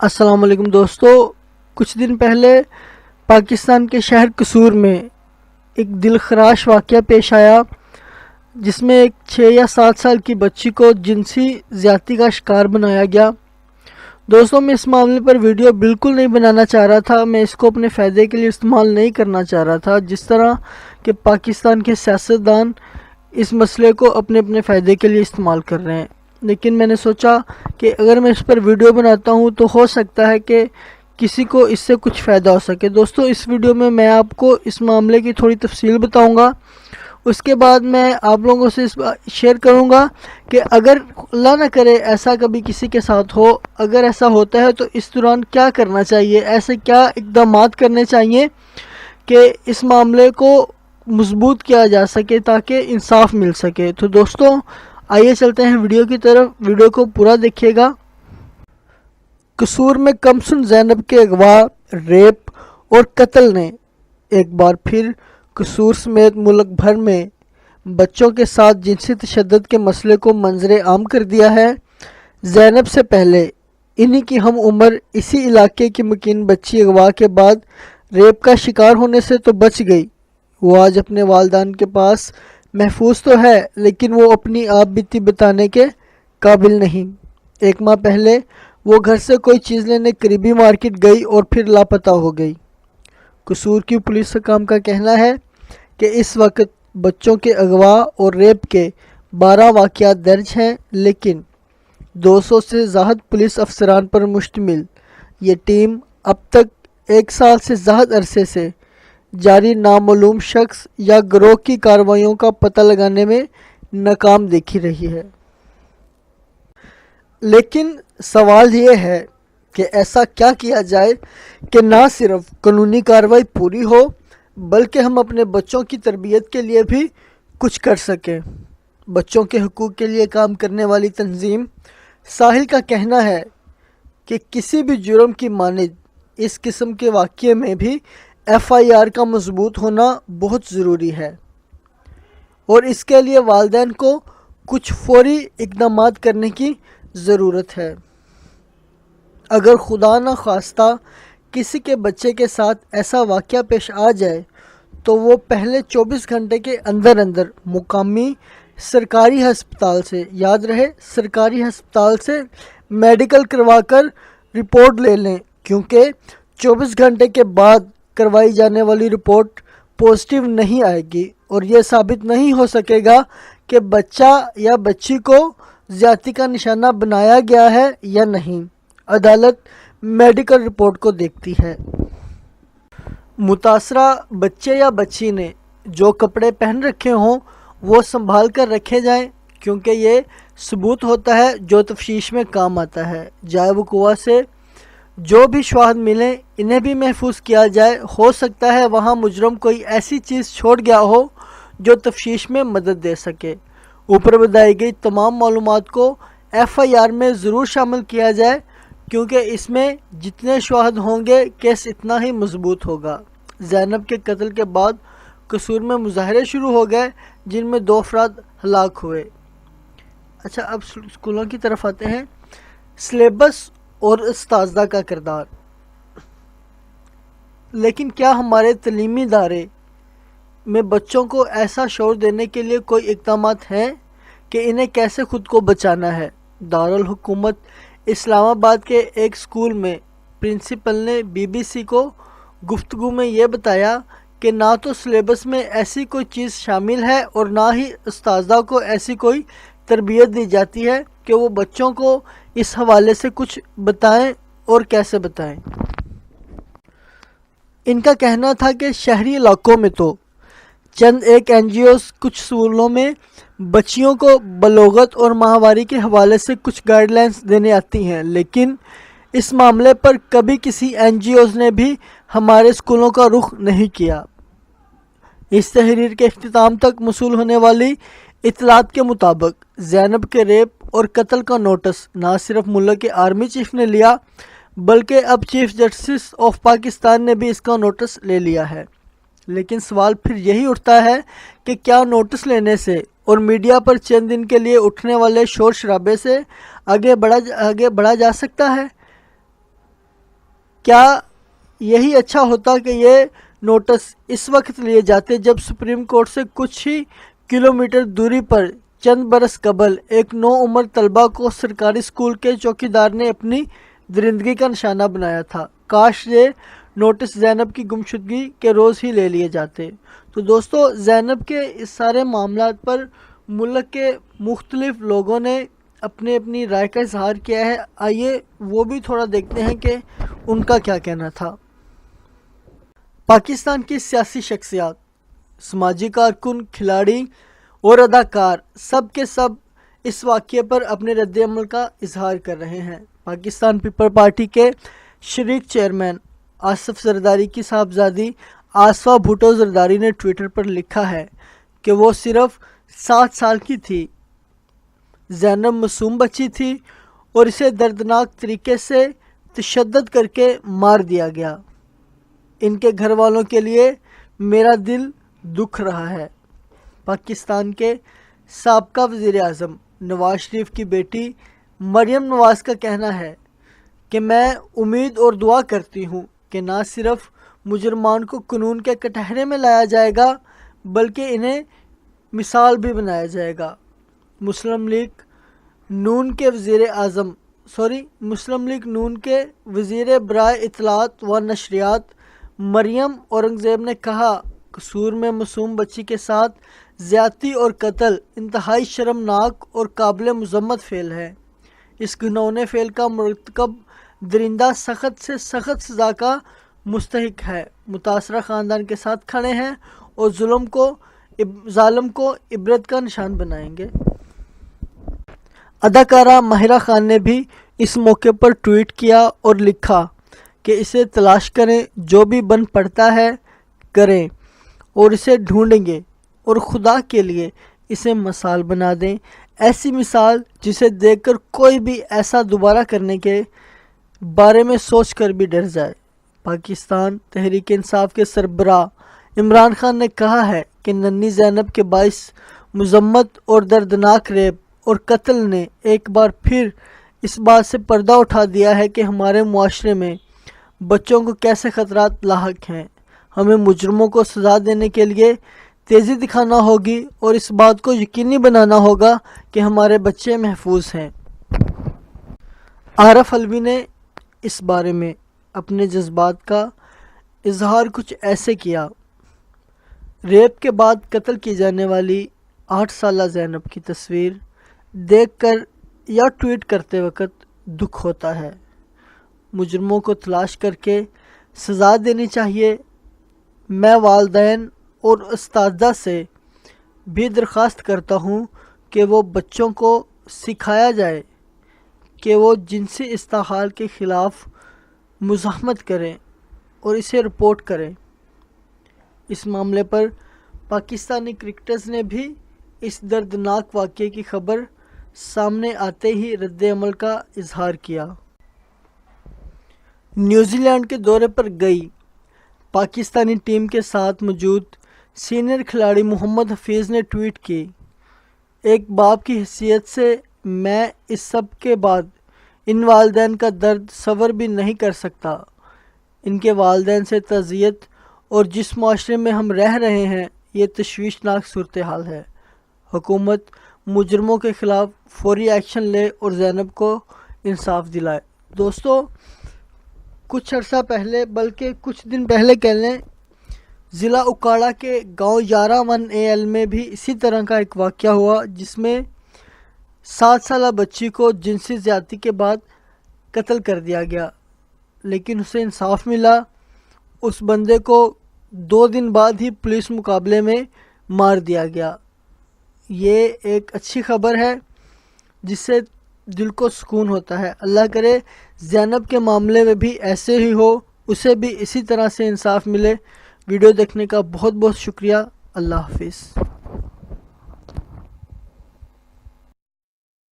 السلام علیکم دوستو، کچھ دن پہلے پاکستان کے شہر قصور میں ایک دل خراش واقعہ پیش آیا جس میں ایک 6 یا 7 سال کی بچی کو جنسی زیادتی کا شکار بنایا گیا۔ دوستوں، میں اس معاملے پر ویڈیو بالکل نہیں بنانا چاہ رہا تھا، میں اس کو اپنے فائدے کے لیے استعمال نہیں کرنا چاہ رہا تھا، جس طرح کہ پاکستان کے سیاستدان اس مسئلے کو اپنے اپنے فائدے کے لیے استعمال کر رہے ہیں۔ لیکن میں نے سوچا کہ اگر میں اس پر ویڈیو بناتا ہوں تو ہو سکتا ہے کہ کسی کو اس سے کچھ فائدہ ہو سکے۔ دوستو، اس ویڈیو میں آپ کو اس معاملے کی تھوڑی تفصیل بتاؤں گا، اس کے بعد میں آپ لوگوں سے شیئر کروں گا کہ اگر اللہ نہ کرے ایسا کبھی کسی کے ساتھ ہو، اگر ایسا ہوتا ہے تو اس دوران کیا کرنا چاہیے، ایسے کیا اقدامات کرنے چاہیے کہ اس معاملے کو مضبوط کیا جا سکے تاکہ انصاف مل سکے۔ تو دوستو، آئیے چلتے ہیں ویڈیو کی طرف، ویڈیو کو پورا دیکھیے گا۔ قصور میں کمسن زینب کے اغوا، ریپ اور قتل نے ایک بار پھر قصور سمیت ملک بھر میں بچوں کے ساتھ جنسی تشدد کے مسئلے کو منظر عام کر دیا ہے۔ زینب سے پہلے انہی کی ہم عمر اسی علاقے کی مکین بچی اغوا کے بعد ریپ کا شکار ہونے سے تو بچ گئی۔ وہ آج اپنے والدین کے پاس محفوظ تو ہے، لیکن وہ اپنی آپ بیتی بتانے کے قابل نہیں۔ 1 ماہ پہلے وہ گھر سے کوئی چیز لینے قریبی مارکیٹ گئی اور پھر لاپتہ ہو گئی۔ قصور کی پولیس حکام کا کہنا ہے کہ اس وقت بچوں کے اغوا اور ریپ کے 12 واقعات درج ہیں، لیکن 200 سے زائد پولیس افسران پر مشتمل یہ ٹیم اب تک 1 سال سے زائد عرصے سے جاری نامعلوم شخص یا گروہ کی کارروائیوں کا پتہ لگانے میں ناکام دیکھی رہی ہے۔ لیکن سوال یہ ہے کہ ایسا کیا کیا جائے کہ نہ صرف قانونی کارروائی پوری ہو بلکہ ہم اپنے بچوں کی تربیت کے لیے بھی کچھ کر سکیں۔ بچوں کے حقوق کے لیے کام کرنے والی تنظیم ساحل کا کہنا ہے کہ کسی بھی جرم کی مانند اس قسم کے واقعے میں بھی FIR کا مضبوط ہونا بہت ضروری ہے، اور اس کے لیے والدین کو کچھ فوری اقدامات کرنے کی ضرورت ہے۔ اگر خدا نہ خواستہ کسی کے بچے کے ساتھ ایسا واقعہ پیش آ جائے تو وہ پہلے 24 گھنٹے کے اندر مقامی سرکاری ہسپتال سے، یاد رہے سرکاری ہسپتال سے میڈیکل کروا کر رپورٹ لے لیں، کیونکہ 24 گھنٹے کے بعد کروائی جانے والی رپورٹ پازیٹیو نہیں آئے گی اور یہ ثابت نہیں ہو سکے گا کہ بچہ یا بچی کو زیادتی کا نشانہ بنایا گیا ہے یا نہیں۔ عدالت میڈیکل رپورٹ کو دیکھتی ہے۔ متاثرہ بچے یا بچی نے جو کپڑے پہن رکھے ہوں وہ سنبھال کر رکھے جائیں، کیونکہ یہ ثبوت ہوتا ہے جو تفتیش میں کام آتا ہے۔ جائے وقوع سے جو بھی شواہد ملیں انہیں بھی محفوظ کیا جائے، ہو سکتا ہے وہاں مجرم کوئی ایسی چیز چھوڑ گیا ہو جو تفتیش میں مدد دے سکے۔ اوپر بتائی گئی تمام معلومات کو FIR میں ضرور شامل کیا جائے، کیونکہ اس میں جتنے شواہد ہوں گے کیس اتنا ہی مضبوط ہوگا۔ زینب کے قتل کے بعد قصور میں مظاہرے شروع ہو گئے جن میں 2 افراد ہلاک ہوئے۔ اچھا، اب اسکولوں کی طرف آتے ہیں۔ سلیبس اور اساتذہ کا کردار۔ لیکن کیا ہمارے تعلیمی ادارے میں بچوں کو ایسا شعور دینے کے لیے کوئی اقدامات ہیں کہ انہیں کیسے خود کو بچانا ہے؟ دارالحکومت اسلام آباد کے ایک اسکول میں پرنسپل نے BBC کو گفتگو میں یہ بتایا کہ نہ تو سلیبس میں ایسی کوئی چیز شامل ہے اور نہ ہی اساتذہ کو ایسی کوئی تربیت دی جاتی ہے کہ وہ بچوں کو اس حوالے سے کچھ بتائیں اور کیسے بتائیں۔ ان کا کہنا تھا کہ شہری علاقوں میں تو چند ایک NGOs کچھ اسکولوں میں بچیوں کو بلوغت اور ماہواری کے حوالے سے کچھ گائیڈ لائنز دینے آتی ہیں، لیکن اس معاملے پر کبھی کسی NGOs نے بھی ہمارے اسکولوں کا رخ نہیں کیا۔ اس تحریر کے اختتام تک موصول ہونے والی اطلاعات کے مطابق زینب کے ریپ اور قتل کا نوٹس نہ صرف ملک کے آرمی چیف نے لیا بلکہ اب چیف جسٹس آف پاکستان نے بھی اس کا نوٹس لے لیا ہے۔ لیکن سوال پھر یہی اٹھتا ہے کہ کیا نوٹس لینے سے اور میڈیا پر چند دن کے لیے اٹھنے والے شور شرابے سے آگے بڑھا جا سکتا ہے؟ کیا یہی اچھا ہوتا کہ یہ نوٹس اس وقت لیے جاتے جب سپریم کورٹ سے کچھ ہی کلومیٹر دوری پر چند برس قبل ایک نو عمر طلبہ کو سرکاری اسکول کے چوکیدار نے اپنی درندگی کا نشانہ بنایا تھا۔ کاش یہ نوٹس زینب کی گمشدگی کے روز ہی لے لیے جاتے۔ تو دوستو، زینب کے اس سارے معاملات پر ملک کے مختلف لوگوں نے اپنی اپنی رائے کا اظہار کیا ہے۔ آئیے وہ بھی تھوڑا دیکھتے ہیں کہ ان کا کیا کہنا تھا۔ پاکستان کی سیاسی شخصیات، سماجی کارکن، کھلاڑی اور اداکار سب کے سب اس واقعے پر اپنے رد عمل کا اظہار کر رہے ہیں۔ پاکستان پیپل پارٹی کے شریک چیئرمین آصف زرداری کی صاحبزادی آصفہ بھٹو زرداری نے ٹویٹر پر لکھا ہے کہ وہ صرف 7 سال کی تھی۔ زینب معصوم بچی تھی اور اسے دردناک طریقے سے تشدد کر کے مار دیا گیا۔ ان کے گھر والوں کے لیے میرا دل دکھ رہا ہے۔ پاکستان کے سابقہ وزیر اعظم نواز شریف کی بیٹی مریم نواز کا کہنا ہے کہ میں امید اور دعا کرتی ہوں کہ نہ صرف مجرمان کو قانون کے کٹہرے میں لایا جائے گا بلکہ انہیں مثال بھی بنایا جائے گا۔ مسلم لیگ نون کے وزیر برائے اطلاعات و نشریات مریم اورنگزیب نے کہا، قصور میں معصوم بچی کے ساتھ زیادتی اور قتل انتہائی شرمناک اور قابل مذمت فعل ہے۔ اس گھنونے فعل کا مرتکب درندہ سخت سے سخت سزا کا مستحق ہے۔ متاثرہ خاندان کے ساتھ کھڑے ہیں اور ظالم کو عبرت کا نشان بنائیں گے۔ اداکارہ ماہرہ خان نے بھی اس موقع پر ٹویٹ کیا اور لکھا کہ اسے تلاش کریں، جو بھی بن پڑتا ہے کریں اور اسے ڈھونڈیں گے اور خدا کے لیے اسے مثال بنا دیں، ایسی مثال جسے دیکھ کر کوئی بھی ایسا دوبارہ کرنے کے بارے میں سوچ کر بھی ڈر جائے۔ پاکستان تحریک انصاف کے سربراہ عمران خان نے کہا ہے کہ ننھی زینب کے باعث مذمت اور دردناک ریپ اور قتل نے ایک بار پھر اس بات سے پردہ اٹھا دیا ہے کہ ہمارے معاشرے میں بچوں کو کیسے خطرات لاحق ہیں۔ ہمیں مجرموں کو سزا دینے کے لیے تیزی دکھانا ہوگی اور اس بات کو یقینی بنانا ہوگا کہ ہمارے بچے محفوظ ہیں۔ عارف علوی نے اس بارے میں اپنے جذبات کا اظہار کچھ ایسے کیا: ریپ کے بعد قتل کی جانے والی 8 سالہ زینب کی تصویر دیکھ کر یا ٹویٹ کرتے وقت دکھ ہوتا ہے۔ مجرموں کو تلاش کر کے سزا دینی چاہیے۔ میں والدین اور اساتذہ سے بھی درخواست کرتا ہوں کہ وہ بچوں کو سکھایا جائے کہ وہ جنسی استحال کے خلاف مزاحمت کریں اور اسے رپورٹ کریں۔ اس معاملے پر پاکستانی کرکٹرز نے بھی اس دردناک واقعے کی خبر سامنے آتے ہی رد عمل کا اظہار کیا۔ نیوزی لینڈ کے دورے پر گئی پاکستانی ٹیم کے ساتھ موجود سینئر کھلاڑی محمد حفیظ نے ٹویٹ کی: ایک باپ کی حیثیت سے میں اس سب کے بعد ان والدین کا درد تصور بھی نہیں کر سکتا۔ ان کے والدین سے تعزیت، اور جس معاشرے میں ہم رہ رہے ہیں یہ تشویشناک صورتحال ہے۔ حکومت مجرموں کے خلاف فوری ایکشن لے اور زینب کو انصاف دلائے۔ دوستو، کچھ عرصہ پہلے، بلکہ کچھ دن پہلے کہہ لیں، ضلع اکاڑہ کے گاؤں 11 AL میں بھی اسی طرح کا ایک واقعہ ہوا جس میں 7 سالہ بچی کو جنسی زیادتی کے بعد قتل کر دیا گیا، لیکن اسے انصاف ملا۔ اس بندے کو 2 دن بعد ہی پولیس مقابلے میں مار دیا گیا۔ یہ ایک اچھی خبر ہے جس سے دل کو سکون ہوتا ہے۔ اللہ کرے زینب کے معاملے میں بھی ایسے ہی ہو، اسے بھی اسی طرح سے انصاف ملے۔ ویڈیو دیکھنے کا بہت بہت شکریہ۔ اللہ حافظ۔